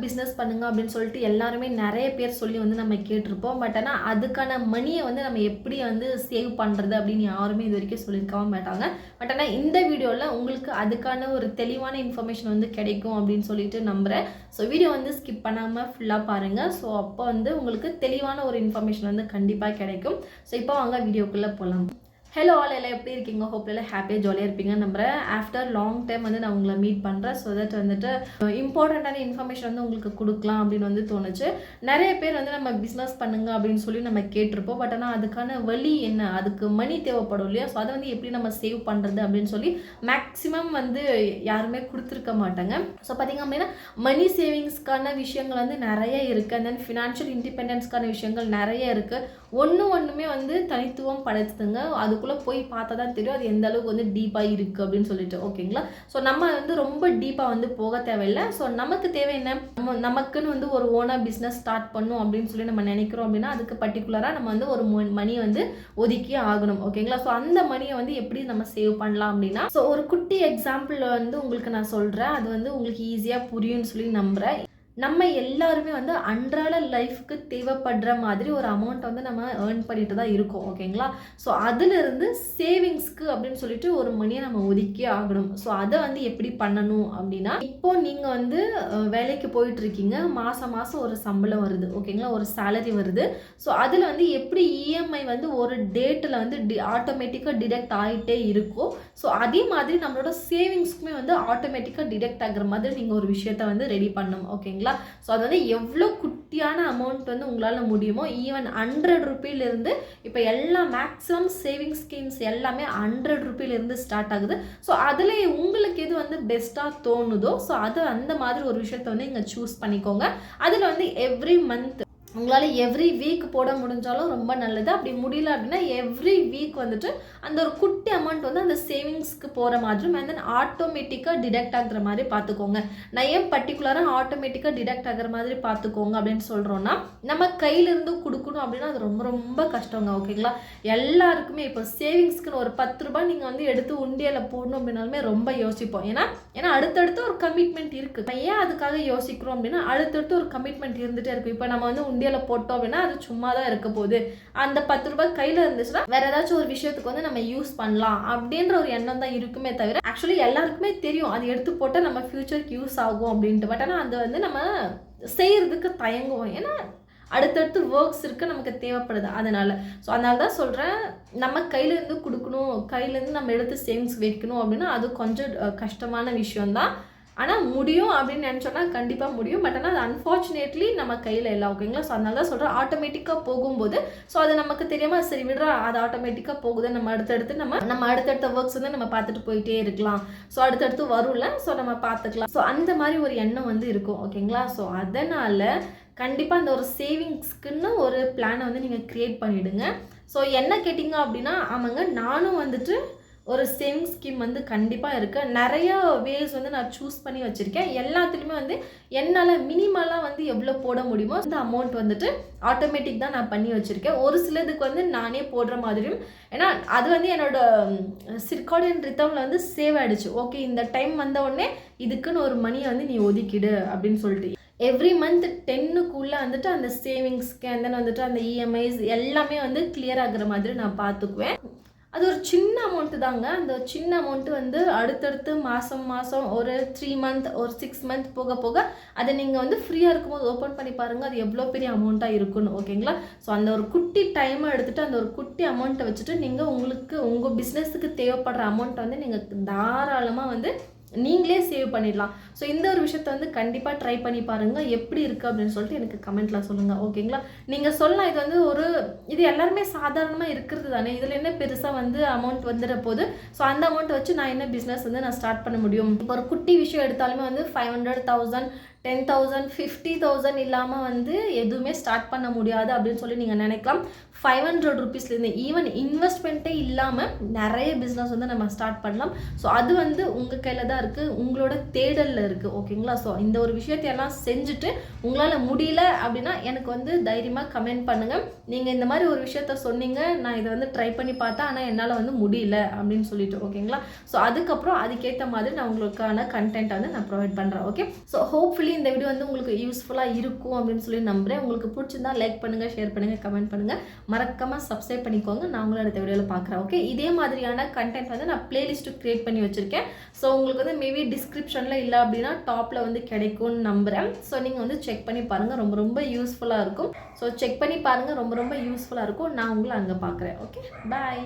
Business பண்ணுங்க அப்படின்னு சொல்லிட்டு எல்லாருமே நிறைய பேர் சொல்லி வந்து நம்ம கேட்டிருப்போம். பட் ஆனால் அதுக்கான மணியை வந்து நம்ம எப்படி வந்து சேவ் பண்ணுறது அப்படின்னு யாருமே இது வரைக்கும் சொல்லியிருக்காம மாட்டாங்க. பட் ஆனால் இந்த வீடியோவில் உங்களுக்கு அதுக்கான ஒரு தெளிவான இன்ஃபர்மேஷன் வந்து கிடைக்கும் அப்படின்னு சொல்லிட்டு நம்புகிறேன். ஸோ வீடியோ வந்து ஸ்கிப் பண்ணாமல் ஃபுல்லாக பாருங்கள். ஸோ அப்போ வந்து உங்களுக்கு தெளிவான ஒரு இன்ஃபர்மேஷன் வந்து கண்டிப்பாக கிடைக்கும். ஸோ இப்போ வாங்க வீடியோக்குள்ளே போகலாம். ஹலோ ஆல், எல்லாம் எப்படி இருக்கீங்க? ஹோப் எல்லாம் ஹாப்பியாக ஜாலியாக இருப்பீங்க நம்புறேன். ஆஃப்டர் லாங் டைம் வந்து நான் உங்களை மீட் பண்ணுறேன். ஸோ தட் வந்துட்டு இம்பார்ட்டண்ட்டான இன்ஃபர்மேஷன் வந்து உங்களுக்கு கொடுக்கலாம் அப்படின்னு வந்து தோணுச்சு. நிறைய பேர் வந்து நம்ம பிஸ்னஸ் பண்ணுங்க அப்படின்னு சொல்லி நம்ம கேட்டிருப்போம். பட் ஆனால் அதுக்கான வழி என்ன, அதுக்கு மணி தேவைப்படும் இல்லையா? ஸோ அதை வந்து எப்படி நம்ம சேவ் பண்ணுறது அப்படின்னு சொல்லி மேக்ஸிமம் வந்து யாருமே கொடுத்துருக்க மாட்டாங்க. ஸோ பார்த்திங்க அப்படின்னா மணி சேவிங்ஸ்க்கான விஷயங்கள் வந்து நிறைய இருக்குது. அண்ட் தென் ஃபினான்ஷியல் இண்டிபெண்டன்ஸ்க்கான விஷயங்கள் நிறைய இருக்குது. ஒன்றுமே வந்து தனித்துவம் படைத்துதுங்க. அதுக்குள்ளே போய் பார்த்தா தான் தெரியும் அது எந்த அளவுக்கு வந்து டீப்பாக இருக்குது அப்படின்னு சொல்லிட்டு. ஓகேங்களா? ஸோ நம்ம வந்து ரொம்ப டீப்பாக வந்து போக தேவையில்லை. ஸோ நமக்கு தேவை என்ன, நமக்குன்னு வந்து ஒரு ஓனாக பிஸ்னஸ் ஸ்டார்ட் பண்ணும் அப்படின்னு சொல்லி நம்ம நினைக்கிறோம் அப்படின்னா அதுக்கு பர்டிகுலராக நம்ம வந்து ஒரு மணியை வந்து ஒதுக்கி ஆகணும். ஓகேங்களா? ஸோ அந்த மணியை வந்து எப்படி நம்ம சேவ் பண்ணலாம் அப்படின்னா, ஸோ ஒரு குட்டி எக்ஸாம்பிள் வந்து உங்களுக்கு நான் சொல்கிறேன். அது வந்து உங்களுக்கு ஈஸியாக புரியும்னு சொல்லி நம்புகிறேன். நம்ம எல்லாருமே வந்து அன்றாட லைஃப்க்கு தேவைப்படுற மாதிரி ஒரு அமௌண்ட் வந்து நம்ம ஏர்ன் பண்ணிட்டு தான் இருக்கோம். ஓகேங்களா? ஸோ அதிலிருந்து சேவிங்ஸ்க்கு அப்படின்னு சொல்லிட்டு ஒரு மணியை நம்ம ஒதுக்கி ஆகணும். ஸோ அதை வந்து எப்படி பண்ணணும் அப்படின்னா, இப்போ நீங்கள் வந்து வேலைக்கு போயிட்டு இருக்கீங்க, மாதம் ஒரு சம்பளம் வருது. ஓகேங்களா? ஒரு சேலரி வருது. ஸோ அதில் வந்து எப்படி இஎம்ஐ வந்து ஒரு டேட்டில் வந்து ஆட்டோமேட்டிக்காக டிடெக்ட் ஆகிட்டே இருக்கும். ஸோ அதே மாதிரி நம்மளோட சேவிங்ஸ்க்குமே வந்து ஆட்டோமேட்டிக்காக டிடெக்ட் ஆகிற மாதிரி நீங்கள் ஒரு விஷயத்த வந்து ரெடி பண்ணணும். ஓகேங்களா? ஸோ அது வந்து எவ்வளோ குட்டியான அமௌண்ட் வந்து உங்களால் முடியுமோ, ஈவன் 100 ரூபீலேருந்து இப்போ எல்லா மேக்ஸிமம் சேவிங்ஸ் ஸ்கீம்ஸ் எல்லாமே 100 ரூபீலேருந்து ஸ்டார்ட் ஆகுது. ஸோ அதில் உங்களுக்கு எது வந்து பெஸ்ட்டாக தோணுதோ ஸோ அது அந்த மாதிரி ஒரு விஷயத்த வந்து இங்கே சூஸ் பண்ணிக்கோங்க. அதில் வந்து எவ்ரி மந்த் உங்களால் எவ்ரி வீக் போட முடிஞ்சாலும் ரொம்ப நல்லது. அப்படி முடியல அப்படின்னா எவ்ரி வீக் வந்துட்டு அந்த ஒரு குட்டி அமௌண்ட் வந்து அந்த சேவிங்ஸ்க்கு போகிற மாதிரியும் அண்ட் தென் ஆட்டோமேட்டிக்காக டிடெக்ட் ஆகிற மாதிரி பார்த்துக்கோங்க. நான் ஏன் பர்டிகுலராக ஆட்டோமேட்டிக்காக டிடெக்ட் ஆகிற மாதிரி பார்த்துக்கோங்க அப்படின்னு சொல்கிறோன்னா, நம்ம கையிலேருந்து கொடுக்கணும் அப்படின்னா அது ரொம்ப ரொம்ப கஷ்டங்க. ஓகேங்களா? எல்லாருக்குமே இப்போ சேவிங்ஸ்க்குன்னு ஒரு 10 ரூபாய் நீங்கள் வந்து எடுத்து உண்டியலில் போடணும் அப்படின்னாலுமே ரொம்ப யோசிப்போம். ஏன்னா அடுத்தடுத்து ஒரு கமிட்மெண்ட் இருக்குது. நம்ம ஏன் அதுக்காக யோசிக்கிறோம் அப்படின்னா அடுத்தடுத்து ஒரு கமிட்மெண்ட் இருந்துகிட்டே இருக்கும். இப்போ நம்ம வந்து போட்டோம் அப்படின்னா அது சும்மா தான் இருக்க போகுது. அந்த 10 ரூபாய் கையில் இருந்துச்சுன்னா வேற ஏதாச்சும் ஒரு விஷயத்துக்கு வந்து நம்ம யூஸ் பண்ணலாம் அப்படின்ற ஒரு எண்ணம் தான் இருக்குமே தவிர, ஆக்சுவலி எல்லாருக்குமே தெரியும் அது எடுத்து போட்டால் நம்ம ஃபியூச்சருக்கு யூஸ் ஆகும் அப்படின்ட்டு. பட் ஆனால் அது வந்து நம்ம செய்யறதுக்கு தயங்குவோம். ஏன்னா அடுத்தடுத்து ஒர்க்ஸ் இருக்குது, நமக்கு தேவைப்படுது. அதனால தான் சொல்கிறேன், நம்ம கையிலேருந்து கொடுக்கணும், கையிலேருந்து நம்ம எடுத்து சேவிங்ஸ் வைக்கணும் அப்படின்னா அது கொஞ்சம் கஷ்டமான விஷயம்தான். ஆனால் முடியும் அப்படின்னு நினச்சோன்னா கண்டிப்பாக முடியும். பட் ஆனால் அது அன்ஃபார்ச்சுனேட்லி நம்ம கையில் இல்லை. ஓகேங்களா? ஸோ அதனால தான் சொல்கிறேன், ஆட்டோமேட்டிக்காக போகும்போது ஸோ அது நமக்கு தெரியாமல் சரி விடுறா அது ஆட்டோமேட்டிக்காக போகுது, நம்ம அடுத்தடுத்து நம்ம அடுத்தடுத்த ஒர்க்ஸ் வந்து நம்ம பார்த்துட்டு போயிட்டே இருக்கலாம். ஸோ அடுத்தடுத்து வரும்ல, ஸோ நம்ம பார்த்துக்கலாம். ஸோ அந்த மாதிரி ஒரு எண்ணம் வந்து இருக்கும். ஓகேங்களா? ஸோ அதனால் கண்டிப்பாக அந்த ஒரு சேவிங்ஸ்க்குன்னு ஒரு பிளானை வந்து நீங்கள் க்ரியேட் பண்ணிவிடுங்க. ஸோ என்ன கேட்டிங்க அப்படின்னா, ஆமாங்க, நானும் வந்துட்டு ஒரு சேவிங்ஸ் ஸ்கீம் வந்து கண்டிப்பாக இருக்குது. நிறையா வேஸ் வந்து நான் சூஸ் பண்ணி வச்சுருக்கேன். எல்லாத்துலேயுமே வந்து என்னால் மினிமலாக வந்து எவ்வளோ போட முடியுமோ அந்த அமௌண்ட் வந்துட்டு ஆட்டோமேட்டிக் தான் நான் பண்ணி வச்சுருக்கேன். ஒரு சிலதுக்கு வந்து நானே போடுற மாதிரியும், ஏன்னா அது வந்து என்னோட சிர்காடியன் ரிதமில் வந்து சேவ் ஆகிடுச்சு. ஓகே, இந்த டைம் வந்த உடனே இதுக்குன்னு ஒரு மணியை வந்து நீ ஒதுக்கிடு அப்படின்னு சொல்லிட்டு எவ்ரி மந்த் 10க்குள்ளே வந்துட்டு அந்த சேவிங்ஸ்க்கு அண்ட் தென் வந்துட்டு அந்த இஎம்ஐஸ் எல்லாமே வந்து கிளியர் ஆகுற மாதிரி நான் பார்த்துக்குவேன். அது ஒரு சின்ன அமௌண்ட்டு தாங்க. அந்த சின்ன அமௌண்ட்டு வந்து அடுத்தடுத்து மாதம் ஒரு 3 மந்த் ஒரு 6 மந்த் போக போக அதை நீங்கள் வந்து ஃப்ரீயாக இருக்கும்போது ஓப்பன் பண்ணி பாருங்கள் அது எவ்வளோ பெரிய அமௌண்ட்டாக இருக்குன்னு. ஓகேங்களா? ஸோ அந்த ஒரு குட்டி டைமை எடுத்துகிட்டு அந்த ஒரு குட்டி அமௌண்ட்டை வச்சுட்டு நீங்கள் உங்கள் பிஸ்னஸுக்கு தேவைப்படுற அமௌண்ட்டை வந்து நீங்கள் தாராளமாக வந்து நீங்களே சேவ் பண்ணிடலாம். ஸோ இந்த ஒரு விஷயத்தை வந்து கண்டிப்பாக ட்ரை பண்ணி பாருங்கள், எப்படி இருக்குது அப்படின்னு சொல்லிட்டு எனக்கு கமெண்ட்டில் சொல்லுங்கள். ஓகேங்களா? நீங்கள் சொல்லலாம் இது வந்து இது எல்லாருமே சாதாரணமாக இருக்கிறது தானே, இதில் என்ன பெருசாக வந்து அமௌண்ட் வந்துட போகுது, ஸோ அந்த அமௌண்ட்டை வச்சு நான் என்ன பிஸ்னஸ் வந்து நான் ஸ்டார்ட் பண்ண முடியும். இப்போ ஒரு குட்டி விஷயம் எடுத்தாலுமே வந்து 500,000 10,000 50,000 இல்லாமல் வந்து எதுவுமே ஸ்டார்ட் பண்ண முடியாது அப்படின்னு சொல்லி நீங்கள் நினைக்கலாம். 500 ரூபீஸ்லேருந்து ஈவன் இன்வெஸ்ட்மெண்ட்டே இல்லாமல் நிறைய பிஸ்னஸ் வந்து நம்ம ஸ்டார்ட் பண்ணலாம். ஸோ அது வந்து உங்கள் கையில் தான் இருக்குது, உங்களோட தேடலில் இருக்குது. ஓகேங்களா? ஸோ இந்த ஒரு விஷயத்தையெல்லாம் செஞ்சுட்டு உங்களால் முடியல அப்படின்னா எனக்கு வந்து தைரியமாக கமெண்ட் பண்ணுங்கள். நீங்கள் இந்த மாதிரி ஒரு விஷயத்த சொன்னீங்க, நான் இதை வந்து ட்ரை பண்ணி பார்த்தேன் ஆனால் என்னால் வந்து முடியல அப்படின்னு சொல்லிட்டு. ஓகேங்களா? ஸோ அதுக்கப்புறம் அதுக்கேற்ற மாதிரி நான் உங்களுக்கான கண்டென்ட் வந்து நான் ப்ரொவைட் பண்ணுறேன். ஓகே? ஸோ ஹோப்ஃபுல்லி இந்த வீடியோ வந்து உங்களுக்கு யூஸ்ஃபுல்லாக இருக்கும் அப்படின்னு சொல்லி நம்புகிறேன். உங்களுக்கு பிடிச்சிருந்தா லைக் பண்ணுங்கள், ஷேர் பண்ணுங்கள், கமெண்ட் பண்ணுங்கள். மறக்காமல் சப்ஸ்கிரைப் பண்ணிக்கோங்க. நான் உங்களை அடுத்த வீடியோவில் பார்க்குறேன். ஓகே, இதே மாதிரியான கண்டென்ட் வந்து நான் பிளேலிஸ்ட்டு க்ரியேட் பண்ணி வச்சுருக்கேன். ஸோ உங்களுக்கு வந்து மேபி டிஸ்கிரிப்ஷனில் இல்லை அப்படின்னா டாப்பில் வந்து கிடைக்கும்னு நம்புகிறேன். ஸோ நீங்கள் வந்து செக் பண்ணி பாருங்கள், ரொம்ப ரொம்ப யூஸ்ஃபுல்லாக இருக்கும். ஸோ செக் பண்ணி பாருங்கள், ரொம்ப ரொம்ப யூஸ்ஃபுல்லாக இருக்கும். நான் உங்களை அங்கே பார்க்குறேன். ஓகே, பாய்.